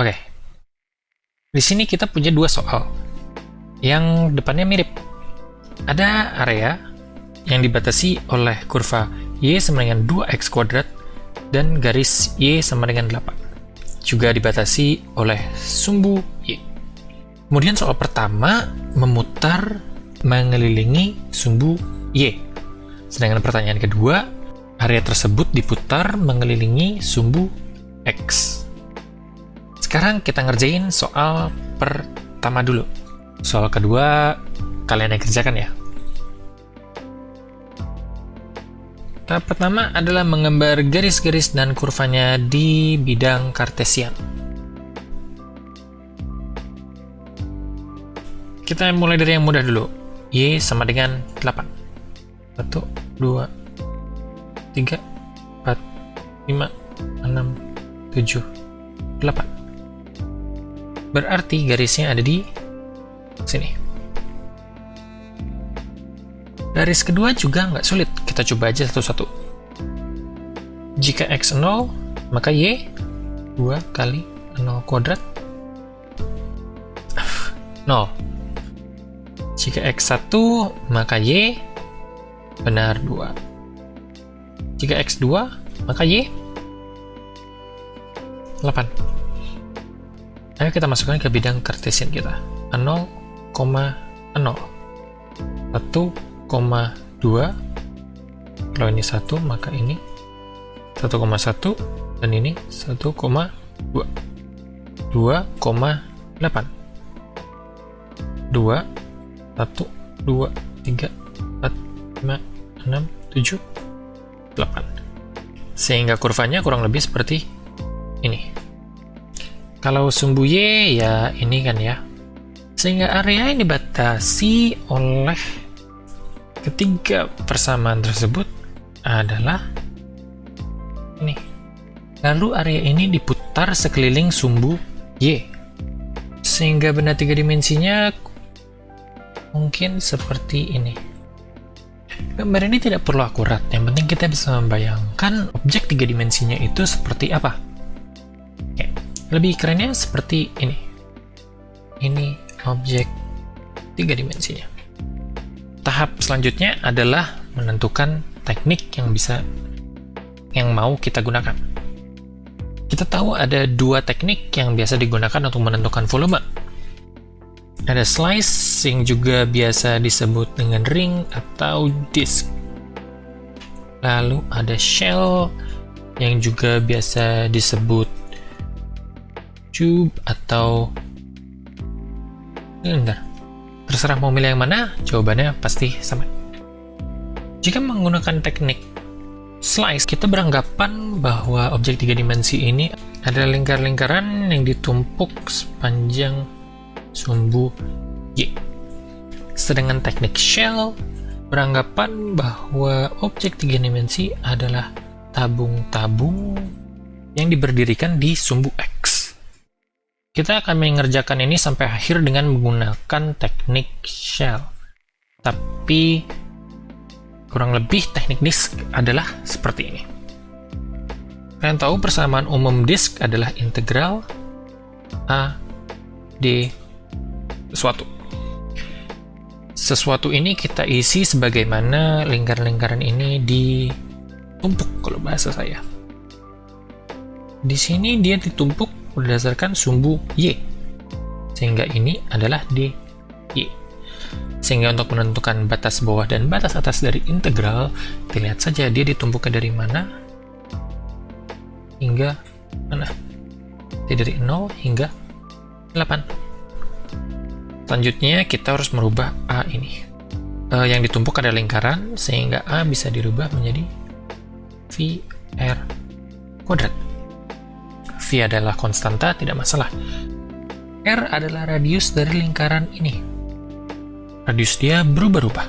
Oke, di sini kita punya dua soal yang depannya mirip. Ada area yang dibatasi oleh kurva y sama dengan 2x kuadrat dan garis y sama dengan 8. Juga dibatasi oleh sumbu y. Kemudian soal pertama memutar mengelilingi sumbu y. Sedangkan pertanyaan kedua, area tersebut diputar mengelilingi sumbu x. Sekarang kita ngerjain soal pertama dulu. Soal kedua kalian yang kerjakan ya. Tahap pertama adalah menggambar garis-garis dan kurvanya di bidang kartesian. Kita mulai dari yang mudah dulu. Y sama dengan 8. 1, 2, 3, 4, 5, 6, 7, 8. Berarti garisnya ada di sini. Garis kedua juga nggak sulit, kita coba aja satu-satu. Jika x 0, maka y 2 kali 0 kuadrat 0. Jika x 1, maka y benar 2. Jika x 2, maka y 8. Ayo kita masukkan ke bidang kartesian kita. 0, 0, 1,2. Kalau ini 1, maka ini 1,1 dan ini 1,2. 2,8. 2, 1, 2, 3, 4, 5, 6, 7, 8. Sehingga kurvanya kurang lebih seperti ini. Kalau sumbu y ya ini kan ya. Sehingga area yang dibatasi oleh ketiga persamaan tersebut adalah ini. Lalu area ini diputar sekeliling sumbu y. Sehingga benda tiga dimensinya mungkin seperti ini. Gambar ini tidak perlu akurat, yang penting kita bisa membayangkan objek tiga dimensinya itu seperti apa. Oke. Lebih kerennya seperti ini. Ini objek tiga dimensinya. Tahap selanjutnya adalah menentukan teknik yang mau kita gunakan. Kita tahu ada dua teknik yang biasa digunakan untuk menentukan volume. Ada slice yang juga biasa disebut dengan ring atau disk. Lalu ada shell yang juga biasa disebut tube atau silinder. Terserah mau milih yang mana, jawabannya pasti sama. Jika menggunakan teknik slice, kita beranggapan bahwa objek tiga dimensi ini ada lingkar-lingkaran yang ditumpuk sepanjang sumbu y. Sedangkan teknik shell beranggapan bahwa objek tiga dimensi adalah tabung-tabung yang diberdirikan di sumbu x. Kita akan mengerjakan ini sampai akhir dengan menggunakan teknik shell. Tapi kurang lebih teknik disk adalah seperti ini. Kalian tahu persamaan umum disk adalah integral A D sesuatu. Sesuatu ini kita isi sebagaimana lingkaran-lingkaran ini ditumpuk kalau bahasa saya. Di sini dia ditumpuk berdasarkan sumbu y, sehingga ini adalah dy. Sehingga untuk menentukan batas bawah dan batas atas dari integral, dilihat saja dia ditumpuknya dari mana hingga mana. Dari 0 hingga 8. Selanjutnya kita harus merubah A ini. Yang ditumpuk ada lingkaran, sehingga A bisa dirubah menjadi VR kuadrat. V adalah konstanta, tidak masalah. R adalah radius dari lingkaran ini. Radius dia berubah-ubah.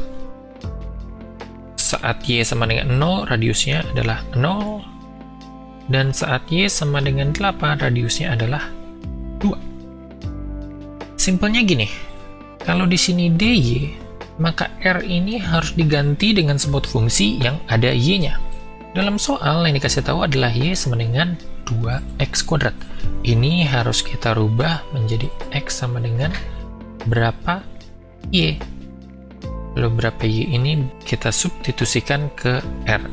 Saat Y sama dengan 0, radiusnya adalah 0. Dan saat Y sama dengan 8, radiusnya adalah 2. Simpelnya gini, kalau di sini dy, maka R ini harus diganti dengan sebuah fungsi yang ada Y-nya. Dalam soal yang dikasih tahu adalah Y sama dengan 2x kuadrat. ini harus kita rubah menjadi X sama dengan berapa Y. Lalu berapa Y ini kita substitusikan ke R.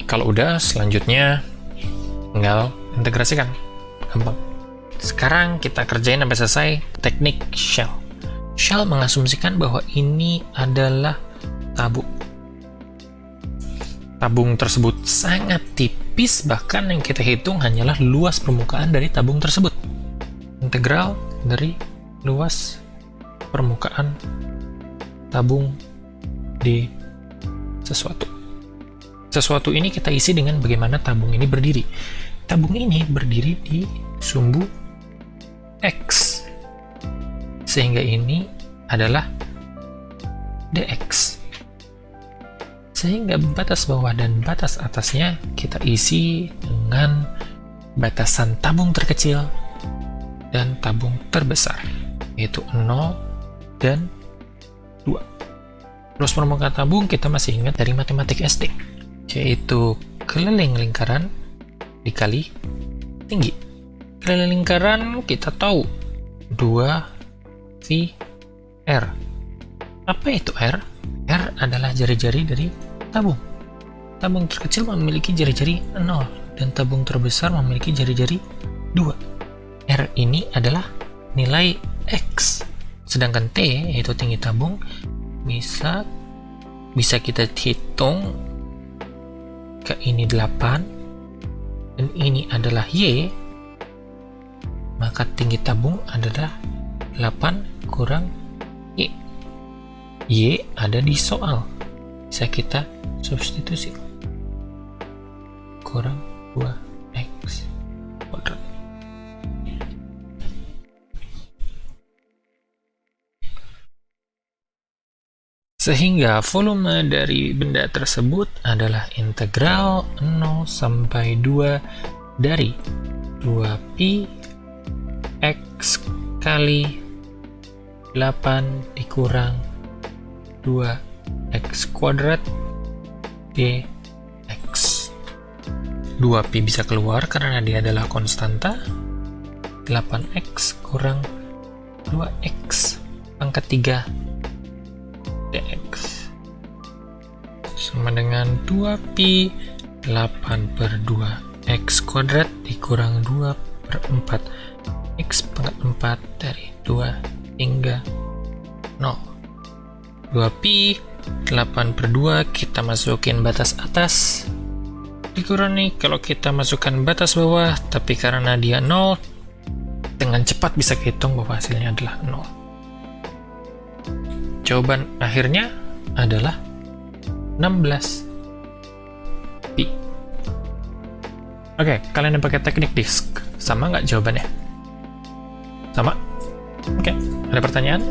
Kalau udah, selanjutnya tinggal integrasikan. Gampang. Sekarang kita kerjain sampai selesai teknik shell. Shell mengasumsikan bahwa ini adalah tabung. Tabung tersebut sangat tipis, bahkan yang kita hitung hanyalah luas permukaan dari tabung tersebut. Integral dari luas permukaan tabung di sesuatu. Sesuatu ini kita isi dengan bagaimana tabung ini berdiri. Tabung ini berdiri di sumbu X. Sehingga ini adalah dx. Sehingga batas bawah dan batas atasnya kita isi dengan batasan tabung terkecil dan tabung terbesar, yaitu 0 dan 2. Luas permukaan tabung kita masih ingat dari matematik SD, yaitu keliling lingkaran dikali tinggi. Keliling lingkaran kita tahu 2 V R. Apa itu R? R adalah jari-jari dari tabung. Tabung terkecil memiliki jari-jari 0 dan tabung terbesar memiliki jari-jari 2. R ini adalah nilai X. Sedangkan T, yaitu tinggi tabung, bisa kita hitung ke ini 8 dan ini adalah Y, maka tinggi tabung adalah 8 kurang Y. Y ada di soal, bisa kita substitusi, kurang 2x kuadrat. Sehingga volume dari benda tersebut adalah integral 0 sampai 2 dari 2pi X kali 8 dikurang 2x kuadrat dx. 2pi bisa keluar karena dia adalah konstanta. 8x kurang 2x pangkat 3 dx sama dengan 2pi 8 per 2 x kuadrat dikurang 2 per 4 x pangkat 4 dari 2 hingga 0. 2pi 8 per 2 kita masukin batas atas, dikurangi kalau kita masukkan batas bawah, tapi karena dia 0 dengan cepat bisa hitung bahwa hasilnya adalah 0. Jawaban akhirnya adalah 16 pi. Oke, kalian yang pakai teknik disk sama nggak jawabannya? Sama? Oke, ada pertanyaan?